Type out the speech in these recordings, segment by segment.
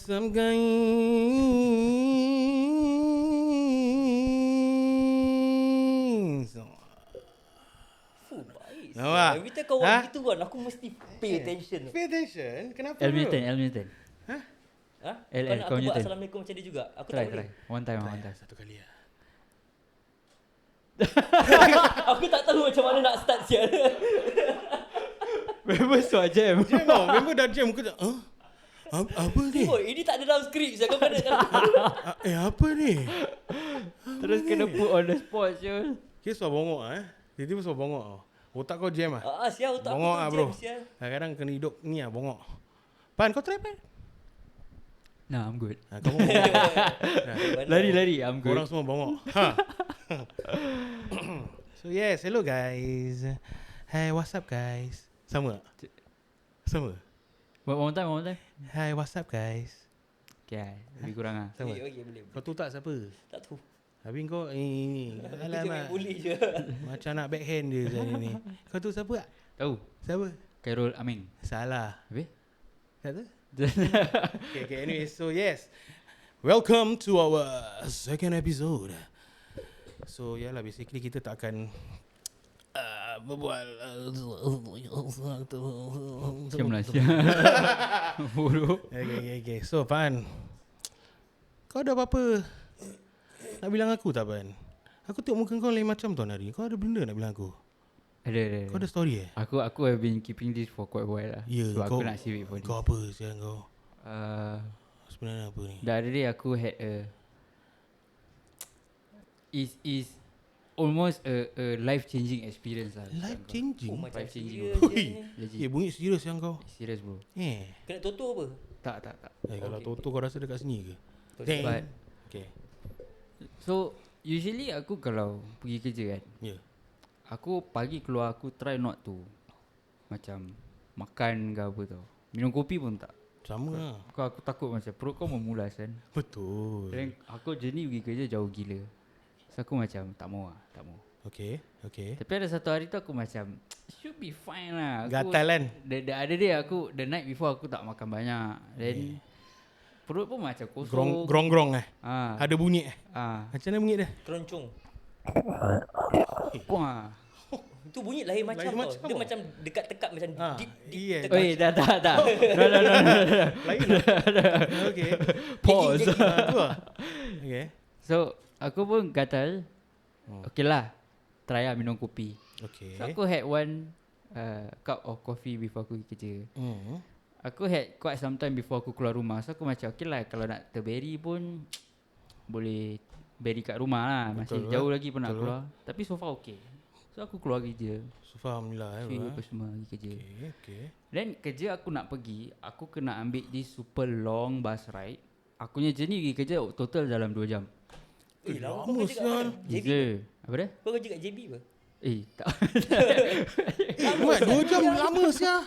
Some guys. Baik. Nampak? Every time kau buat gitu kan, aku mesti pay attention. Pay attention? Kenapa L bro? Newton, L Newton. Ha? L, Kau nak kau aku buat Newton. assalamualaikum macam dia juga? Aku Try, tak boleh. One time. Satu kali lah. Aku tak tahu macam mana nak start sial. Member suat jam. Jam tau, member dah jam. Aku tak, apa ni? Oh, ini tak ada dalam skrip sial. Kau kena Apa ni? Terus kena put on the spot je. Kira suara bongok Tiba-tiba suara bongok tau. Otak kau jam sial otak Bongok aku bro. jam sial. Kadang-kadang kena hidup ni bongok. Pan, kau try Pan. Nah, I'm good. Kau pun bongok. Lari, I'm good. Korang semua bongok. So yes, hello guys. Hey, what's up guys? Sama tak? Sama? One time. Hi, what's up guys? Okay, lebih kurang lah. Sama? Okay, boleh. Kau tu tak siapa? Tak tahu. Habis kau ini. Aku je main bully je. Macam nak backhand dia macam ni. Kau tu siapa tak? Tahu? Siapa? Khairul Amin. Salah. Habis? Tak tahu? Okay, anyway, so yes. Welcome to our second episode. So, yalah, basically kita tak akan berbual Siam lah, siam. Bodoh. Okay. So, Pan, kau ada apa-apa nak bilang aku tak, Pan? Aku tengok muka kau lain macam tau hari. Kau ada benda nak bilang aku? Ada. Kau ada story Aku have been keeping this for quite a while lah. Ya, So kau, aku nak save it for this. kau apa sekarang kau? Sebenarnya apa ni? The other day aku had a is almost a life changing experience lah. Life changing? Oh, macam Life changing. serious Hui. je ni. Legit. Bunyi serius yang kau. Serious bro. Kena toto apa? Tak. Kalau Okay. Toto kau rasa dekat sini ke? Okay. But Okay. so usually aku kalau pergi kerja kan, Ya. aku pagi keluar aku try not to macam makan ke apa tau. Minum kopi pun tak. Sama lah. Aku takut macam perut kau memulas kan. Betul. Dan aku journey pergi kerja jauh gila. So aku macam tak mau. Okay. Tapi ada satu hari tu aku macam should be fine lah. Aku, Gatal kan? The other day aku, the night before aku tak makan banyak. Then perut pun macam kosong. Grong-grong Ah. Ada bunyi Macam mana bunyi dia? Keroncong. Wah. Tu bunyi lain macam Lain tau. macam Dia tau. macam dekat-dekat macam deep yes. tekan. Oi, dah tak. No. Lain lah. Okay. Pause. Tu lah. Okay. So, aku pun gatal. Okay lah. Try lah minum kopi. Okay. So, aku had one cup of coffee before aku pergi kerja. Aku had quite some time before aku keluar rumah. So, aku macam okay lah. Kalau nak terberi pun boleh beri kat rumah lah. Masih Betul jauh lah. lagi pun nak Betul keluar. Tapi so far okay. So, aku keluar kerja. So far Alhamdulillah Cuy apa semua pergi kerja. Okay. Then kerja aku nak pergi, aku kena ambil this super long bus ride. Aku punya journey pergi kerja total dalam 2 jam. Lama lama kau kerja kat sial. mana? JB. Je. Apa dia? Kau kerja kat JB apa? Tak. Mat 2 jam lama siah.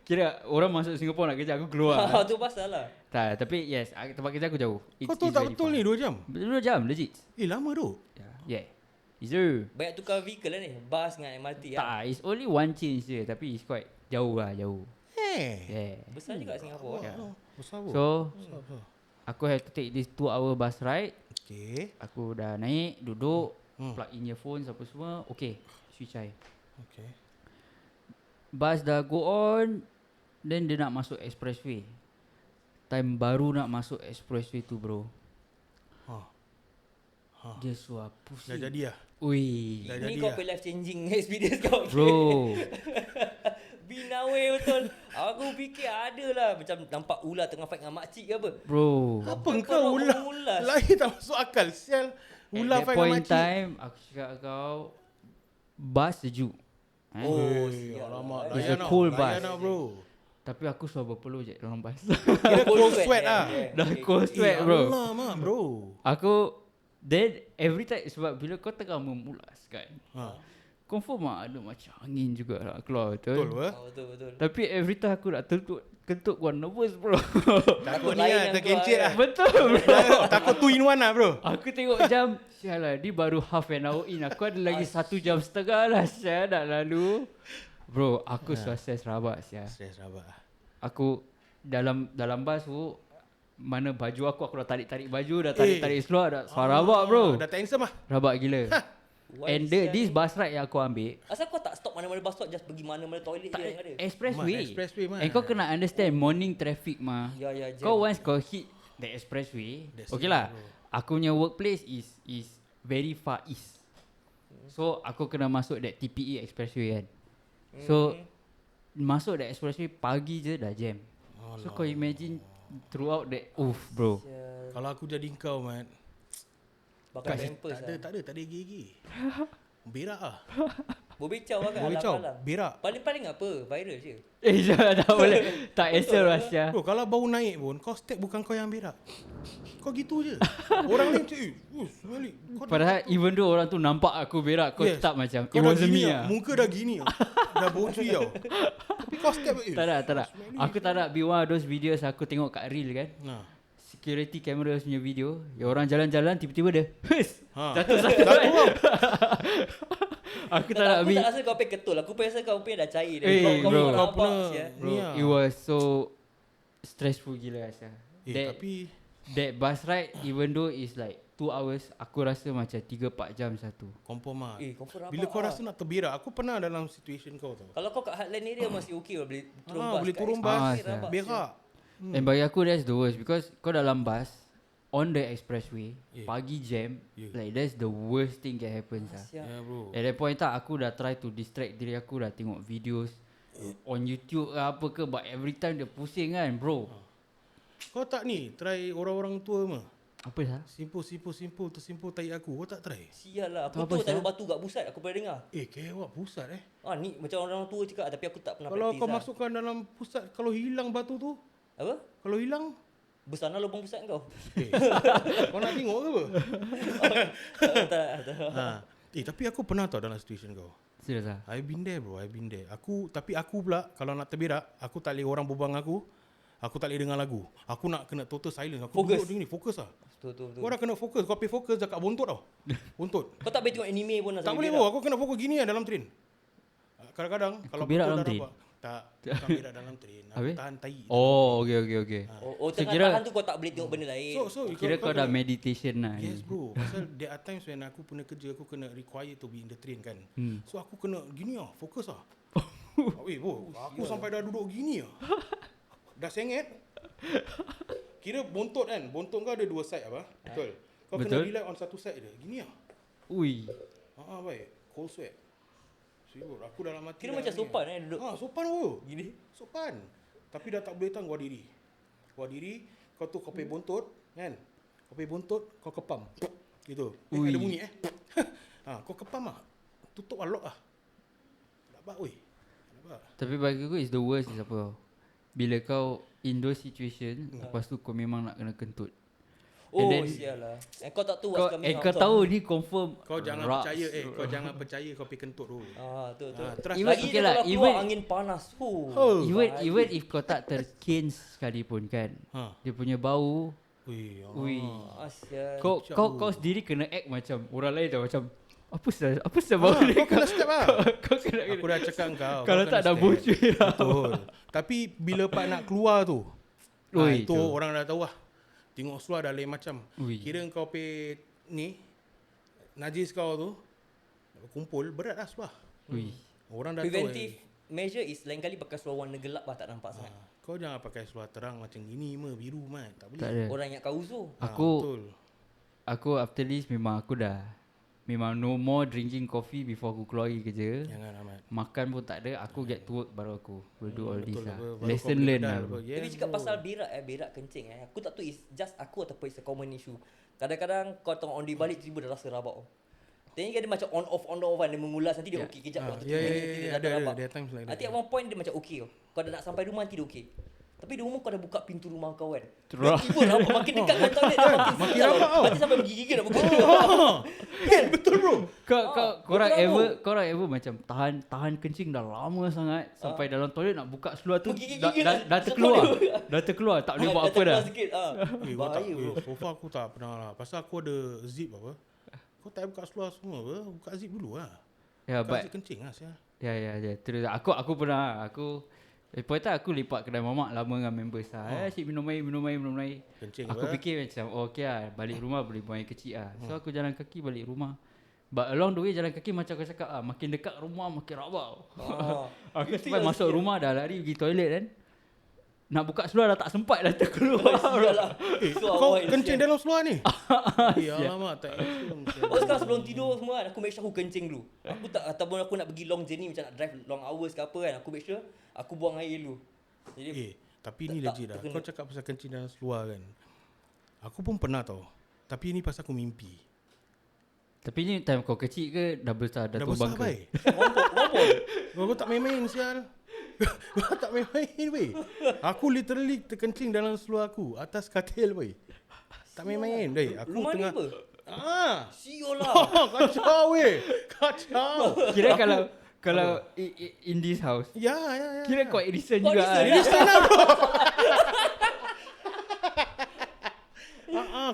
Kira orang masuk Singapore nak kerja, aku keluar. Tu pasal lah. Tak, tapi yes, tempat kerja aku jauh. Kau tahu tak betul ni 2 jam? 2 jam, legit. Lama tu. Yeah. Is there? Banyak tukar vehicle lah ni. Bus dengan MRT lah. Tak, it's only one change je. Tapi it's quite jauh lah, jauh. Yeah. Besar juga Singapura. Yeah. Besar pun. So, aku have to take this 2-hour bus ride. Okay. Aku dah naik, duduk, plug in earphones apa semua. Okay, switch high. Okay. Bus dah go on, then dia nak masuk expressway. Time baru nak masuk expressway tu bro. Dia suar pusing. Dah jadi lah. Ui. Dah Ni jadi kau lah. apa life changing experience kau. Bro. Binawe betul. Aku fikir ada lah. Macam nampak ular tengah fight dengan makcik ke apa. Bro. Apa Kau kau nak ular? ulas? Lain tak masuk akal. Sial. Ular At that fight point dengan in makcik. time, aku cakap kau, bus sejuk. Oh, Hey, sial. alamak. It's layan a tau, cool layan bus. tau, bro. Tapi aku suar berpeluh je dalam bus. Kira cold sweat lah. Dah cold sweat bro. Alamak bro. Aku, then every time, sebab bila kau tengah memulas kan, confirm lah ada macam angin juga lah keluar betul. Betul apa? Betul. Tapi every time aku nak kentut gua nervous bro. Takut ni lain lah, yang terkencit keluar, lah. Betul bro. Takut 2 in 1 lah bro. Aku tengok jam, sial lah, dia baru half an hour in. Aku ada lagi 1 jam setengah lah sial nak lalu. Bro, aku stress rabak sial. Stress rabak. Aku dalam bas tu, mana baju aku dah tarik-tarik baju, dah tarik-tarik seluar, dah suara rabak bro. Dah tak handsome lah. Rabak gila. Why And sial this ni? bus ride yang aku ambil, Asal kau tak stop mana-mana bus stop, just pergi mana-mana toilet je yang ada? expressway. Expressway mah. And kau kena understand morning traffic mah. Ya ya je. Kau once kau hit the expressway, That's okay it, lah. bro. Aku punya workplace is very far east. So aku kena masuk that TPE expressway kan. So masuk that expressway pagi je dah jam. So kau imagine throughout that bro. Sial. Kalau aku jadi kau, Mat, Pakai pampers tak ada gigi. Berak lah. Berbecau lah kan Berbecau, alam-alam. berak. Paling-paling apa? Viral je. Tak boleh. Tak esok Rasya. Bro, kalau bau naik pun, kau step bukan kau yang berak. Kau gitu je. Orang lain cakap, balik. Padahal even though orang tu nampak aku berak, kau tetap macam Kau it dah wasn't gini me lah. lah. Muka dah gini lah. Dah bocui tau. Tapi kau step Tak ada. Aku tak nak be one of those videos aku tengok kat reel kan. Nah. Security camera punya video, ya orang jalan-jalan tiba-tiba dia Jatuh tau. Aku tak nak Aku be. tak rasa kau pay ketul. Aku rasa kau pay dah cair dah. Eh, Kau bro. kau Kau rabak pernah sia. Bro, ni lah. it was so stressful gila Asya. Tapi That bus ride even though is like 2 hours, aku rasa macam 3-4 jam satu. confirm lah. Kau pun rabak. Bila kau lah. rasa nak terberak, aku pernah dalam situation kau tau. Kalau kau kat heartland area masih okey lah, boleh turun bas. Boleh Kat turun express bas, ni rabak berak. And bagi aku that's the worst because kau dalam bus on the expressway, Yeah. pagi jam, Yeah. like that's the worst thing can happen sah. sial. Ya bro. At that point tak, aku dah try to distract diri aku, dah tengok videos on YouTube ke apa ke, but every time dia pusing kan bro. Kau tak ni try orang-orang tua mah. Apa sah? Simpul tersimpul tai aku. Kau tak try? Sial lah. Tu Aku apa, tu taruh sial? batu kat pusat. Aku pernah dengar. Kewak pusat Ni macam orang tua cakap tapi aku tak pernah Kalau praktis kau lah. masukkan dalam pusat, kalau hilang batu tu, Apa? kalau hilang, Besarlah lubang pusat kau. kau nak tengok ke apa? tak. Tapi aku pernah tau dalam situation kau. Serius lah. I've been there bro, Tapi aku pula kalau nak terberak, aku tak boleh orang berbual dengan aku. Aku tak boleh dengar lagu. Aku nak kena total silence. Aku Fokus. duduk ni, fokus lah. Betul. Kau dah kena fokus. Kau pergi fokus dekat bontot tau. Bontot. Kau tak boleh tengok anime pun lah. Tak sambil boleh berak. bro, aku kena fokus gini lah dalam train. Kadang-kadang kalau berak betul dalam dah train? dapat. Tak, bukan berak dalam train. Aku Habis? tahan tai. Oh, okay. Oh, So, tengah kira- tahan tu kau tak boleh tengok benda lain. So Kira kau dah kena- meditation lah. Yes ni. bro. Pasal there are times when aku punya kerja, aku kena require to be in the train kan. So aku kena gini lah, fokus lah. Bro, aku sampai dah duduk gini lah. Dah sengit. Kira bontot kan, bontot kau ada 2 side apa? Betul. Kau kena Betul. rely on satu side je. Gini lah. Ui. Baik. Cold sweat. Sibuk, aku dalam hati. Kira dah macam ni. sopan duduk. Sopan bro. Gini. Sopan. Tapi dah tak boleh tahan gua diri. Kau tu kau pergi bontot kan. Kau pergi bontot, kau kepam. Gitu. Ui. Ada bunyi kau kepam lah. Tutup lah, lock lah. Labak weh. Labak. Tapi bagi aku is the worst is apa? Bila kau in those situation, lepas tu kau memang nak kena kentut. Oh, then- sial lah. Kau tak tahu Kau, what's coming out. kau tahu ni confirm. Kau jangan rocks. percaya kau jangan percaya kau pergi kentut tu. Tu. Trust Even- Lagi okay okay lah, kalau keluar even- angin panas. Even if kau tak terkins sekalipun kan, dia punya bau, Ui. ui. Sial. Kau sendiri kena act macam orang lain dah macam apa sebab bau ni? Kau kena step lah. Kau kena Aku dah cakap kau. Kalau kau tak kena dah step. bocor lah. Betul. Tapi bila part nak keluar tu, Ui, itu tu. orang dah tahu lah. Tengok seluar dah lain macam. Ui. Kira kau pergi ni, najis kau tu, kumpul, berat lah seluar. Ui. Orang dah Preventive tahu. measure is lain kali pakai seluar warna gelap tak nampak sangat. Kau jangan pakai seluar terang macam gini biru tak boleh. Tak ada. Orang ingat kau uzuh. Betul. Aku after this memang no more drinking coffee before aku keluar pergi kerja. Jangan amat. Makan pun tak ada. Aku get to work baru aku will do all this Betul lah. apa. Baru Lesson kau boleh learn pedal lah apa. bro. Yes, Tapi cakap bro. pasal berak kencing aku tak tahu is just aku ataupun it's a common issue. Kadang-kadang kau tengok on the balik tiba dah rasa rabak. Tengok dia macam on off kan, dia mengulas nanti dia okey kejap lepas tu Ya, nanti dia dah ada. rabak. There are times like that. Nanti at one point dia macam okey tau. Kau dah nak sampai rumah nanti dia okey. Tapi di rumah kau dah buka pintu rumah kau kan. Terus. Tiba rabak makin dekat dengan toilet dia makin sial rabak tau. tau. Nanti sampai menggigil nak buka. Kan betul bro. Korang betul ever macam tahan kencing dah lama sangat sampai dalam toilet nak buka seluar tu Menggigil-gigil dah lah. terkeluar. Dah terkeluar tak boleh buat apa dah. Sikit, Kau tak, bahaya bro. so far aku tak pernah lah. Pasal aku ada zip apa. Kau tak buka seluar semua apa. Buka zip dulu lah. Ya Buka but zip kencing lah sial. ya terus aku pernah aku Lepas tu aku lepak kedai mamak lama dengan members lah. Asyik minum air. Kencing Aku apa? fikir macam okay lah, balik rumah boleh buang air kecil lah. So aku jalan kaki balik rumah. But along the way jalan kaki macam aku cakap makin dekat rumah makin rabak. Aku sampai masuk rumah dah lari pergi toilet kan. Nak buka seluar dah tak sempat dah terkeluar. Sialah. Kau kencing dalam seluar ni? Alamak, tak elok. Oh sekarang sebelum tidur semua kan, aku make sure aku kencing dulu. Aku tak, ataupun aku nak pergi long journey macam nak drive long hours ke apa kan, aku make sure aku buang air dulu. Jadi Tapi ni tak legit dah. terkena. Kau cakap pasal kencing dalam seluar kan. Aku pun pernah tau. Tapi ni pasal aku mimpi. Tapi ni time kau kecil ke dah besar dah Dah tumbang besar ke? baik. Ngompol. Kau tak main-main sial. Kau tak main-main weh. Aku literally terkencing dalam seluar aku atas katil weh. Tak main-main weh. Aku Rumah ni tengah apa? Sial lah. Kacau weh. Kacau. Kira kalau in this house. Ya. Kira quite recent Quite juga recent kan? lah. Sana bro.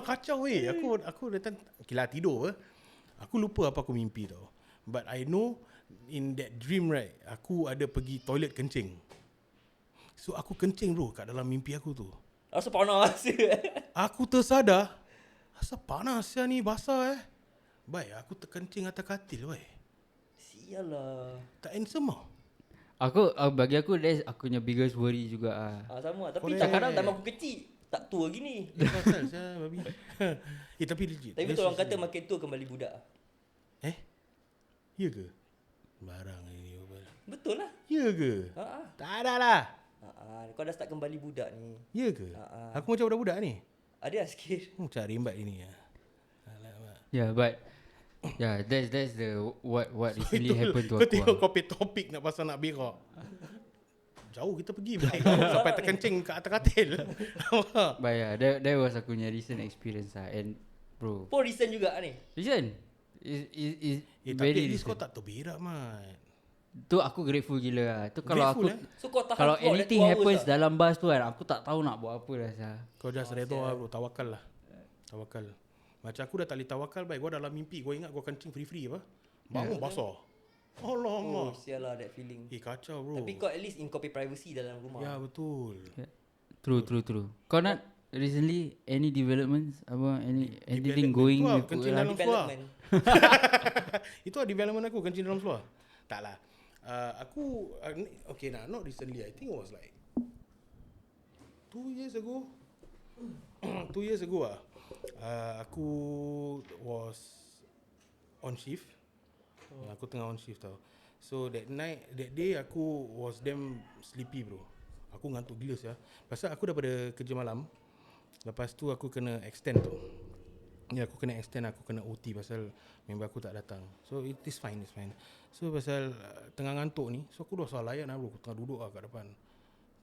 Kacau weh. Aku datang kila tidur apa. Aku lupa apa aku mimpi tau. But I know in that dream right, aku ada pergi toilet kencing. So aku kencing bro kat dalam mimpi aku tu. Rasa panas. Aku tersadar, asal panas ya ni basah Baik aku terkencing atas katil weh. Sial lah. Tak handsome lah. Aku bagi aku that's aku punya biggest worry juga Sama. Tapi Correct. kadang-kadang time aku kecil tak tua gini. Pasal saya babi. Tapi legit. Tapi betul orang kata makin tua kembali budak. Ya ke? Barang ini. Betul lah. Ya ke? Ha. Tak ada lah. Kau dah start kembali budak ni. Ya ke? Aku macam budak-budak ni. Ada lah sikit. Macam rimbat ini ya. Alamak. Yeah, but that's the what recently Betul. happened to Kau aku. tengok kau pay topik nak pasal nak berak. Jauh kita pergi baik. Sampai terkencing kat atas katil. But yeah, that was aku punya recent experience and bro. Pun recent juga ni. Recent is Tapi very at least kau recent. tak terberak Mat. Tu aku grateful gila lah. Tu kalau Grateful, aku So kau tahan kalau throughout that anything 2 hours happens lah. dalam bus tu kan, aku tak tahu nak buat apa dah sah. Kau just redha lah bro. Tawakal lah. Tawakal. Macam aku dah tak boleh tawakal baik. Kau dalam mimpi kau ingat kau kencing free-free apa? Bangun basah. Alamak. Sial lah that feeling. Kacau bro. Tapi kau at least in copy privacy dalam rumah. Ya betul. True. Kau nak recently any developments apa anything Development. going Tu lah, with kencing dalam seluar. Development. Itu lah development aku kencing dalam seluar. Tak lah. Aku okay nah, not recently. I think it was like 2 years ago. 2 years ago aku was on shift. Aku tengah on shift tau. So that day aku was damn sleepy bro. Aku ngantuk gila sia. Pasal aku daripada kerja malam. Lepas tu aku kena extend tu. Ya aku kena extend, aku kena OT pasal member aku tak datang. So it is fine. So pasal tengah ngantuk ni, so aku dah salah layan lah bro. Aku tengah duduk lah kat depan.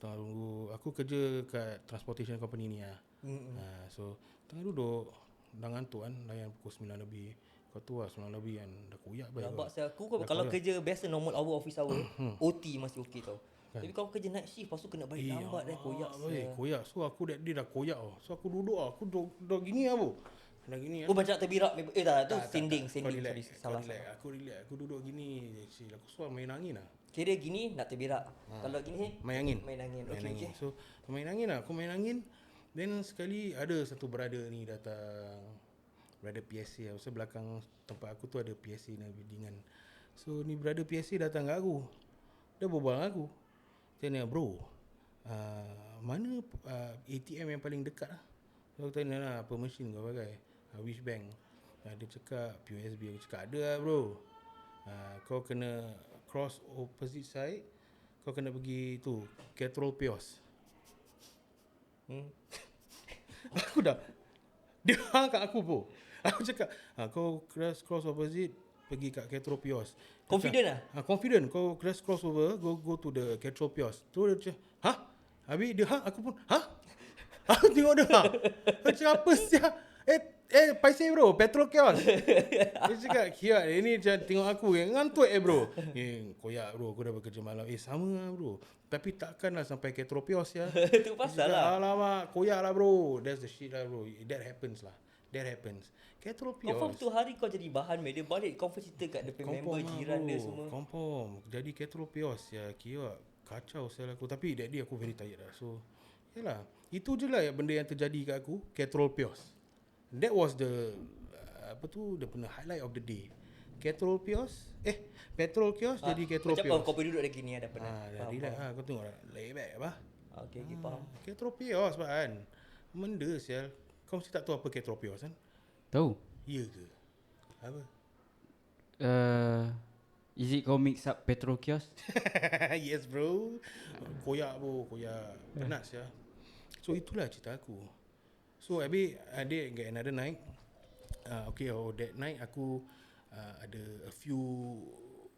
Tengah tunggu. Aku kerja kat transportation company ni lah. So tengah duduk, dah ngantuk kan, layan pukul 9 lebih. Kau tu lah 9 lebih kan, dah koyak baik. Nampak saya aku kalau kerja biasa normal hour office hour, OT masih okey tau. Tapi kalau kerja night shift lepas tu kena balik lambat dah koyak. Koyak. So aku that day dah koyak tau. So aku duduk lah. Aku dah gini lah bro. Dah gini Oh macam nak terbirak. Tu Tak, sending. Kau relax. Salah. Aku relax. Aku duduk gini. Aku suar main angin lah. Kira gini nak terbirak. Kalau gini Main angin. main angin. Okey. So main angin lah. Aku main angin. Then sekali ada satu brother ni datang. Brother PSA lah. So belakang tempat aku tu ada PSA dan biddingan. So ni brother PSA datang kat aku. Dia berbual dengan aku. Dia tanya bro, mana ATM yang paling dekat lah? So aku tanya lah apa mesin kau pakai? Which bank? Dia cakap POSB. Aku cakap ada lah bro. Kau kena cross opposite side. Kau kena pergi tu Catrol Pios. Aku dah dia hang kat aku bro. Aku cakap kau cross opposite pergi kat Catrol Pios. Confident lah? Confident. Kau cross over, go to the Catrol Pios. Tu dia cakap, habis dia aku pun, aku tengok dia Aku cakap apa siap? Paiseh bro, petrol kios. Dia cakap, kiat ini macam tengok aku ngantuk bro. Koyak bro, aku dah bekerja malam. Sama lah bro. Tapi takkanlah sampai Catrol Pios ya. Itu pasal lah. Alamak, koyak lah bro. That's the shit lah bro. That happens. Catrol Pios. Confirm tu hari kau jadi bahan media balik confirm cerita kat depan member jiran dia semua. Confirm. Jadi Catrol Pios ya, kira kacau sel aku. Tapi that day aku very tired lah. So yalah, itu je lah benda yang terjadi kat aku. Castrol Pios. That was the dia punya highlight of the day. Castrol Pios, petrol kios jadi Castrol Macam Pios. kau duduk lagi ni ada pernah. Dah relax lah. Kau tengok lay back apa. Okay, faham. Castrol Pios kan. Benda sial. Kau mesti tak tahu apa Castrol Pios kan? Tahu. Ya ke? Apa? Is it kau mix up petrol kiosk? Yes bro. Koyak bro, koyak. Penat sia. So itulah cerita aku. So habis ada get another night. That night aku ada a few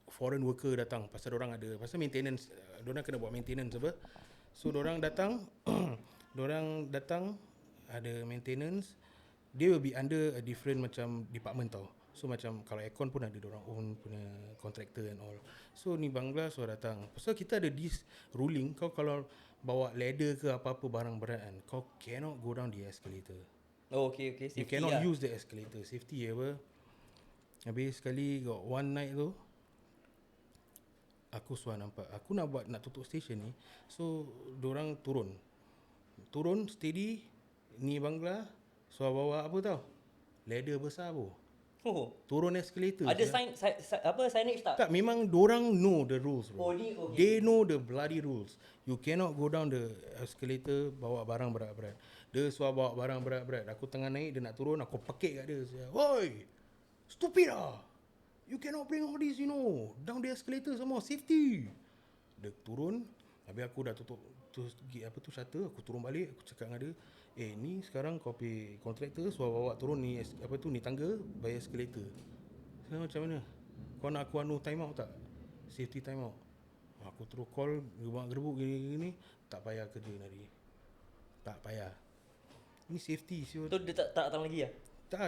foreign worker datang pasal orang ada pasal maintenance, orang kena buat maintenance apa. So orang datang orang datang ada maintenance, they will be under a different macam department tau. So macam kalau aircon pun ada orang own punya contractor and all. So ni Bangla so datang. Pasal kita ada this ruling, kau kalau bawa ladder ke apa-apa barang berat kan, kau cannot go down the escalator. Oh, okay. Safety You cannot lah. use the escalator. Safety apa. Habis sekali got one night tu, aku suah nampak, aku nak tutup station ni. So dorang turun steady. Ni Bangla suah bawa apa tau, ladder besar bro. Oh. Turun escalator. Ada sia. signage tak? Tak, memang dorang know the rules bro. Oh, ni okay. They know the bloody rules. You cannot go down the escalator bawa barang berat-berat. Dia suah bawa barang berat-berat. Aku tengah naik, dia nak turun, aku pekik kat dia. Oi, stupid lah. You cannot bring all this, down the escalator semua, safety. Dia turun, habis aku dah tutup shutter, aku turun balik, aku cakap dengan dia, ni sekarang kau pergi kontraktor suruh bawa turun ni ni tangga by escalator. Sekarang macam mana? Kau nak aku time out tak? Safety time out. Aku terus call gerbuk gini, tak payah kerja hari. Tak payah. Ni safety siul. Tu dia tak datang lagi lah?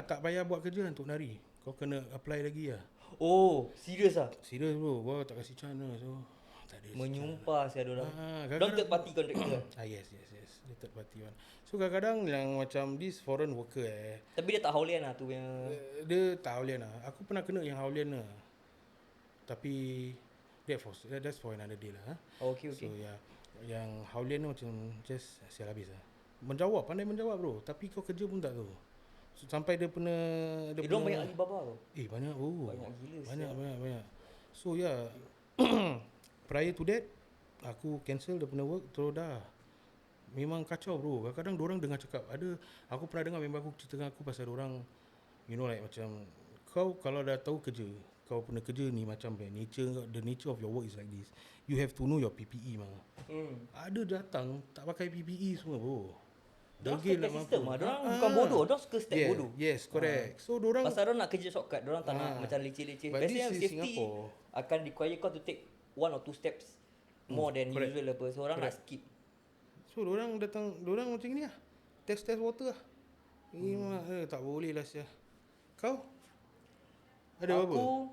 Tak payah buat kerja untuk nari. Kau kena apply lagi lah. Oh, serius ah? Serius bro, gua tak kasih chance lah. So tak ada. Menyumpah saya diorang. Kadang-kadang- Diorang third party contractor. Yes. Dia third party one. So kadang-kadang yang macam this foreign worker Tapi dia tak haulian lah tu punya. dia tak haulian lah. Aku pernah kena yang haulian lah. Tapi that's for another day lah. Oh, okay. So yang haulian tu macam just sial habis lah. Pandai menjawab bro. Tapi kau kerja pun tak tahu. So, sampai dia pernah Diorang banyak Alibaba tu. banyak bro. Banyak gila Banyak. So prior to that aku cancel dia punya work terus dah. Memang kacau bro. Kadang-kadang diorang dengar cakap, aku pernah dengar member aku cerita dengan aku pasal diorang macam kau kalau dah tahu kerja, kau punya kerja ni macam the nature of your work is like this. You have to know your PPE mah. Ada datang tak pakai PPE semua bro. Diorang Degil suka nak sistem mampu. lah. Diorang bukan bodoh. Diorang suka step bodoh. Yes, correct. So diorang Pasal diorang nak kerja shortcut. Diorang tak nak macam leceh-leceh. But Biasanya this is safety Singapore. akan require kau to take 1 or 2 steps more than correct. usual apa. So orang nak skip. So diorang macam ni lah. Test water lah. Ini tak boleh lah sia. Kau? Ada apa? Aku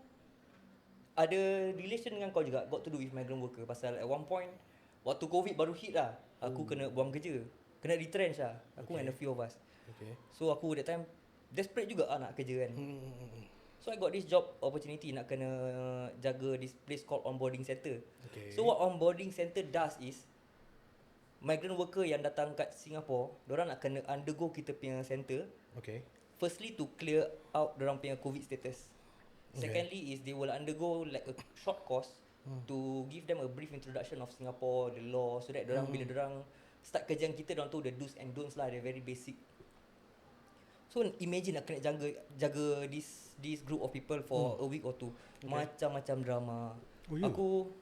ada relation dengan kau juga. Got to do with migrant worker. Pasal at one point waktu COVID baru hit lah, aku kena buang kerja. Kena retrench lah. Aku and a few of us. Okay. So aku that time desperate juga lah nak kerja kan. So I got this job opportunity nak kena jaga this place called onboarding center. Okay. So what onboarding center does is migrant worker yang datang kat Singapore, diorang nak kena undergo kita punya center. Okay. Firstly to clear out diorang punya COVID status. Secondly is they will undergo like a short course to give them a brief introduction of Singapore, the law, so that diorang bila diorang start kerja kita, diorang tahu the do's and don'ts lah, they're very basic. So imagine nak kena jaga this group of people for a week or two. Macam-macam drama. Aku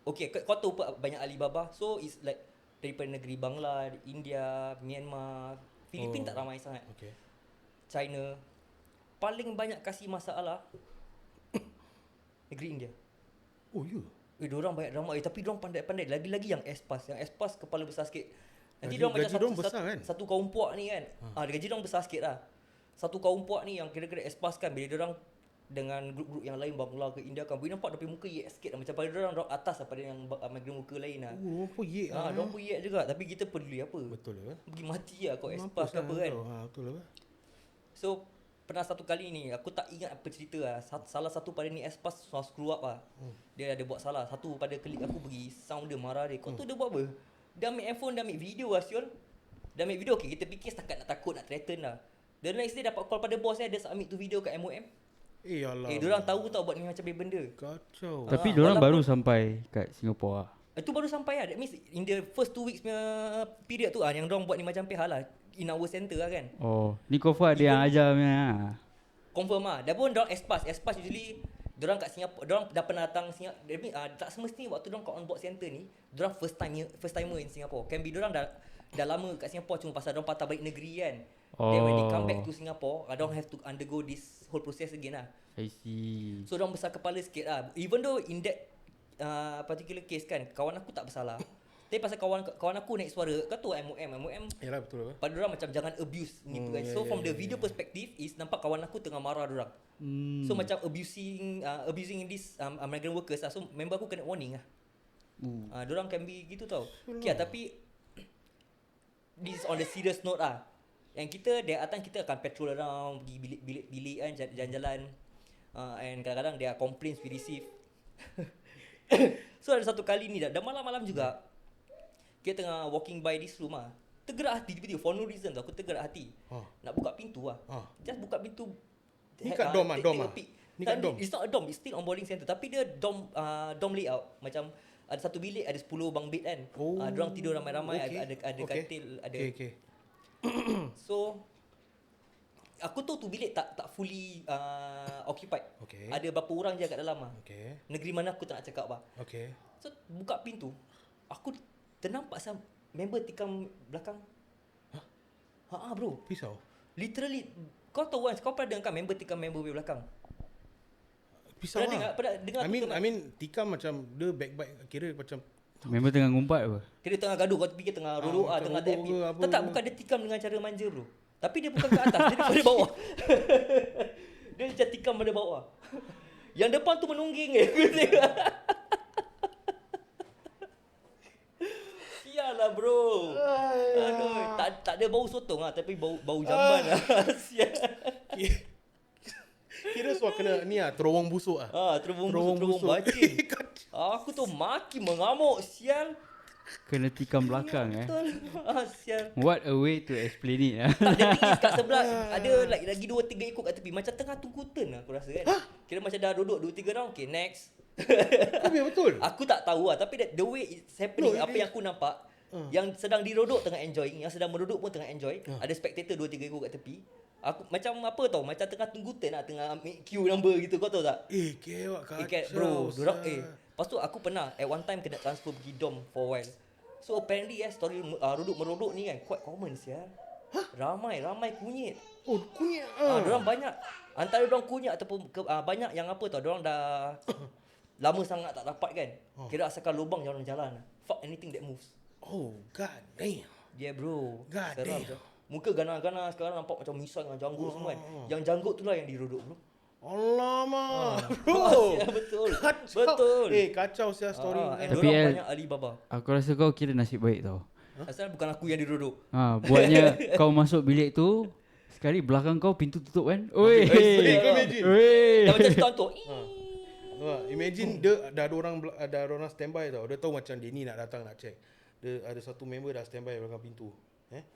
kau tahu banyak Alibaba. So it's like daripada negeri Bangla, India, Myanmar, Filipin tak ramai sangat. Okay. China. Paling banyak kasih masalah negeri India. Oh ya. Diorang banyak drama. Tapi diorang pandai-pandai. Lagi-lagi yang Espas. Yang Espas kepala besar sikit. Nanti Gaji- diorang macam gaji diorang besar kan? satu kaum puak ni kan. Gaji diorang besar sikit lah. Satu kaum puak ni yang kira-kira Espas kan. Bila diorang dengan grup-grup yang lain Bangla ke India kan, boleh nampak dia punya muka yek sikit lah. Macam pada diorang atas daripada yang migrant muka lain lah. Apa ye? Diorang pun yek juga. Tapi kita peduli apa? Betul lah. Pergi mati lah kau Mampus Espas ke apa kan. Betul lah. So pernah satu kali ni, aku tak ingat apa cerita lah. Salah satu pada ni Espas screw up lah. Dia ada buat salah. Satu pada klik aku pergi, sound dia marah dia. Kau tu dia buat apa? Dia ambil handphone, dia ambil video lah siul. Dia ambil video, okay, kita fikir setakat nak takut, nak threaten lah. The next day dapat call pada bos dia submit tu video kat MOM. Alah. Diorang tahu tau buat ni macam benda. Kacau. Tapi diorang baru walaupun- sampai kat Singapore lah. Itu baru sampai lah. That means in the first 2 weeks punya period tu yang diorang buat ni macam pihak lah. In our center lah kan. Oh, ni confirm ada yang ajar punya lah. Confirm lah. Dah pun diorang Espas usually diorang kat Singapore, diorang dah pernah datang Singapore. Tak semestinya waktu diorang kat on board center ni, diorang first timer in Singapore. Can be diorang dah lama kat Singapore cuma pasal diorang patah balik negeri kan. Then when they come back to Singapore, diorang have to undergo this whole process again lah. I see. So diorang besar kepala sikit lah. Even though in that particular case kan, kawan aku tak bersalah. Tapi pasal kawan aku naik suara, kau tahu MOM Yalah betul apa. pada diorang macam jangan abuse ni tu kan. So from the video perspective is nampak kawan aku tengah marah diorang. So macam abusing this migrant workers lah. So member aku kena warning lah. Diorang can be gitu tau. Okay, tapi this is on the serious note lah. Yang kita datang, kita akan patrol around, pergi bilik-bilik kan, jalan-jalan. And kadang-kadang there are complaints we receive. So ada satu kali ni dah malam-malam juga, kita tengah walking by this room lah. Tergerak hati tiba-tiba for no reason tau. Aku tergerak hati. Nak buka pintu lah. Just buka pintu. Ni kat dom ah, dom ah. Ni kat dom. It's not a dom, it's still on boarding center. Tapi dia dom layout. Macam ada satu bilik, ada 10 bang bed kan. Diorang tidur ramai-ramai, ada katil, ada. Okay. So aku tahu tu bilik tak fully occupied. Okay. Ada berapa orang je kat dalam lah. Okay. Negeri mana aku tak nak cakap bah. Okay. So buka pintu, aku ternampak sama member tikam belakang. Bro. Pisau. Literally, kau tahu kan, kau pernah dengar kan member tikam member belakang? Pisau Pernah dengar tu I mean tikam macam dia back kira macam Member tengah ngumpat apa? Kira tengah gaduh, kau fikir tengah rodok tengah rodok happy. ke apa Tak, ke. bukan dia tikam dengan cara manja bro. Tapi dia bukan ke atas, dia daripada bawah. Dia macam tikam pada bawah. Yang depan tu menungging aku tengok. Sialah bro. Aduh, tak ada bau sotong lah, tapi bau jamban lah. Sial. kira suara kena ni terowong busuk Terowong busuk. bacin. Aku tu maki mengamuk sial. Kena tikam belakang Betul. Sial. What a way to explain it lah. Tak, dia tinggi kat sebelah. Ada lagi 2-3 ekor kat tepi. Macam tengah tunggu turn lah aku rasa kan. Kira macam dah duduk 2-3 round. Okay, next. Kau biar betul. Aku tak tahu lah. Tapi the way it's happening, No, apa yang aku nampak, yang sedang dirodok tengah enjoy, yang sedang meruduk pun tengah enjoy. Ada spectator 2-3 ekor kat tepi. Aku macam apa tau, macam tengah tunggu turn lah, tengah ambil queue number gitu, kau tahu tak? Kewak kacau. Bro, dorang lepas tu aku pernah at one time kena transfer pergi dom for a while. So apparently story meruduk ni kan quite common sial. Ramai kunyit. Oh, kunyit Dorang banyak. Antara dorang kunyit ataupun banyak yang apa tau, dorang dah lama sangat tak dapat kan. Kira asalkan lubang jalan-jalan. Fuck anything that moves. Oh, god damn. Yeah bro. God Seram damn. tu. Muka gana-gana sekarang nampak macam misai dengan janggut semua kan. Yang janggut tu lah yang dirodok bro. Alamak, bro. Ya, betul. Kacau. Betul. Kacau sia story. And Tapi dorang El- banyak Alibaba. Aku rasa kau kira nasib baik tau. Asal bukan aku yang dirodok. Buatnya kau masuk bilik tu, sekali belakang kau pintu tutup kan. Oi. kau imagine. Dah macam setontok. Imagine dia dah ada orang standby tau. Dia tahu macam dia ni nak datang nak check. Dia ada satu member dah standby belakang pintu.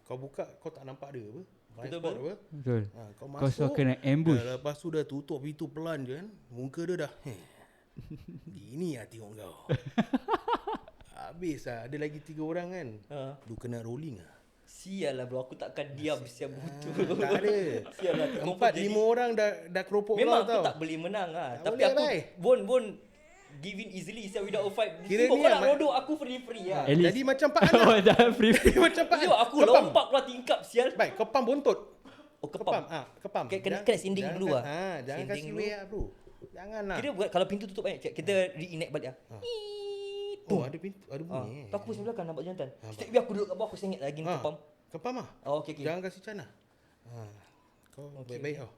Kau buka, kau tak nampak dia apa? Betul, Blind spot apa? Betul. Kau Kau masuk. suka kena ambush. Lepas tu dah tutup pintu pelan je kan. Muka dia dah. Gini lah tengok kau. Habis lah. Ada lagi 3 orang kan. Lu kena rolling lah. Sial lah bro, aku takkan diam siap butuh. Tak ada. Sial lah. 4-5 orang dah keropok memang kau aku tau. tak boleh menang lah. Tak Tapi boleh, aku bhai. Bon give in easily siap without a fight. Kira Kira ni kau nak lah, rodok aku free lah. At least. Jadi macam Pak Anak. Oh, dah free. Macam Pak Tengok Anak. aku lompat keluar tingkap sial. Baik, kepam bontot. Oh kepam. Kepam. Kena sinding Jangan dulu lah. Jangan Sinding kasih dulu. way lah bro. Jangan lah. Kira kalau pintu tutup kan, kita reenact balik lah. Oh, ada pintu, ada bunyi. Tu aku pusing belakang nampak jantan. Setiap biar aku duduk kat bawah aku sengit lagi kepam. Kepam lah. Oh okay. Jangan kasih cana. Kau baik-baik tau.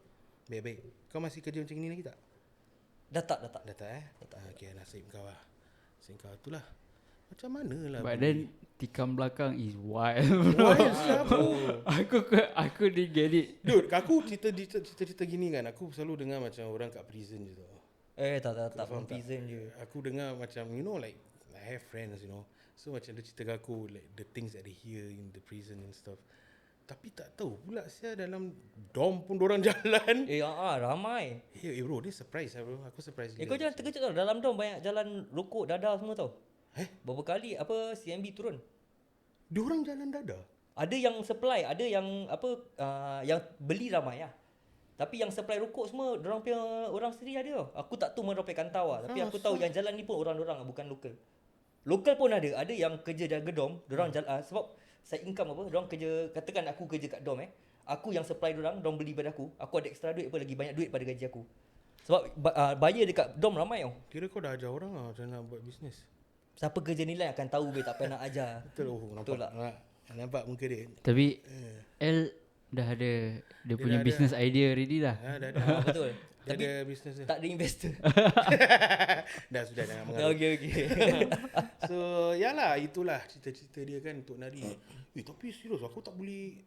Baik-baik. Kau masih kerja macam ni lagi tak? Dah tak. Dah tak Okey, nasib kau lah. Nasib kau itulah. Macam mana lah But boleh? then tikam belakang is wild. Why siapa? Aku didn't get it. Dude, aku cerita gini kan. Aku selalu dengar macam orang kat prison je tau. Tak Faham tak? prison je. Aku dengar macam, you know, like I have friends, you know. So macam dia cerita kat aku like the things that they hear in the prison and stuff. Tapi tak tahu pula saya dalam dorm pun dorang jalan. Ramai. Bro, dia surprise lah bro. Aku surprise Kau jangan terkejut tau. Dalam dorm banyak jalan rokok, dadah semua tau. Berapa kali CMB turun. Diorang jalan dada. Ada yang supply, ada yang yang beli ramai lah. Tapi yang supply rokok semua dorang punya orang sendiri ada tau. Aku tak tahu mereka kantau lah. Tapi aku tahu yang jalan ni pun orang-orang bukan lokal. Lokal pun ada yang kerja jaga dorm, dorang jalan sebab saya income dorang kerja, katakan aku kerja kat dorm aku yang supply dorang beli pada aku ada extra duit lagi banyak duit pada gaji aku. Sebab buyer dekat dorm ramai tau. Kira kau dah ajar orang lah macam nak buat bisnes. Siapa kerja nilai akan tahu tak payah nak ajar. Betul. Betul tak? Nampak muka dia. Tapi L dah ada dia punya dah business idea already lah. Dah. Betul. Dia Tapi ada bisnes dia. tak ada investor. Dah sudah jangan mengaruh. Okey. So yalah, itulah cita-cita dia kan untuk nari. Tapi serius aku tak boleh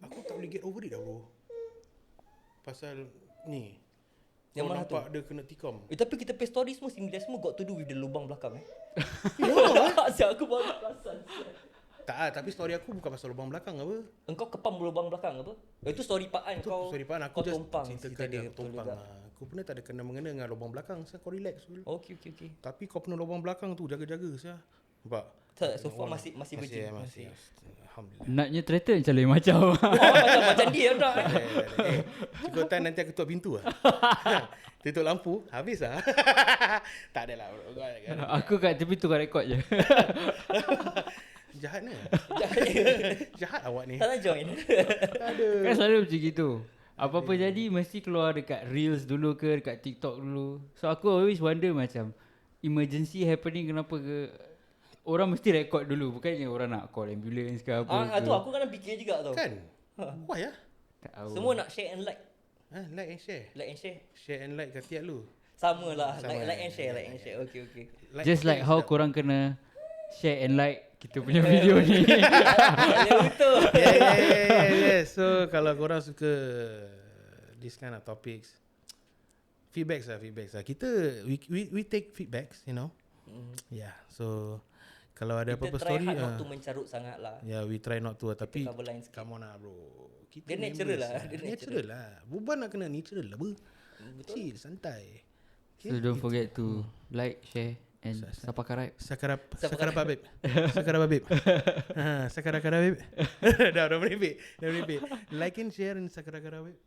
get over it dah bro. Pasal ni Yang kau mana nampak dia kena tikam. Tapi kita pay story semua semua got to do with the lubang belakang Asyik aku baru perasan. Tak, tapi story aku bukan pasal lubang belakang apa. Engkau kepam lubang belakang apa? Itu story Pak An Itu kau. sorry Pan, aku kau just tumpang ceritakan cerita dia dia betul tumpang juga. lah. Aku pernah tak ada kena-mengena dengan lubang belakang. So kau relax dulu. Okey. Tapi kau pernah lubang belakang tu jaga-jaga sah. Nampak? Tak, so far masih virgin. Masih. Alhamdulillah. Naknya threaten macam lain macam. Macam dia dah. Cukup time nanti aku tutup pintu lah. Tutup lampu, habis lah. Tak adalah bro. Aku kat tepi tu kau rekod je. Jahat ni. Jahat awak ni. Tak nak join. Aduh. Kan selalu macam gitu. Apa-apa jadi mesti keluar dekat Reels dulu ke dekat TikTok dulu. So aku always wonder macam emergency happening kenapa ke orang mesti rekod dulu. Bukannya orang nak call ambulance ke apa ke. Tu aku kadang fikir juga tau. Kan? Why ya? Tak tahu. Semua nak share and like. Like and share. Like and share. Share and like kat tiap lu. Sama lah. Sama Like and share. Okey. Just like how korang kena share and like kita punya video ni. Betul. Yeah. So kalau korang suka this kind of topics, feedbacks lah. Kita we take feedbacks, you know. Yeah. So kalau ada apa-apa Kita try story, hard not to mencarut sangat lah. yeah, we try not to. Tapi cover line sikit. come on lah bro. Kita Dia natural members lah, dia Natural lah. Buban nak kena natural lah bro. Chill, santai. So don't forget to like, share and subscribe. Sakarap babib. Sakarap babib. Sakarap babib. Dah merepek. Like and share and sakarap babib.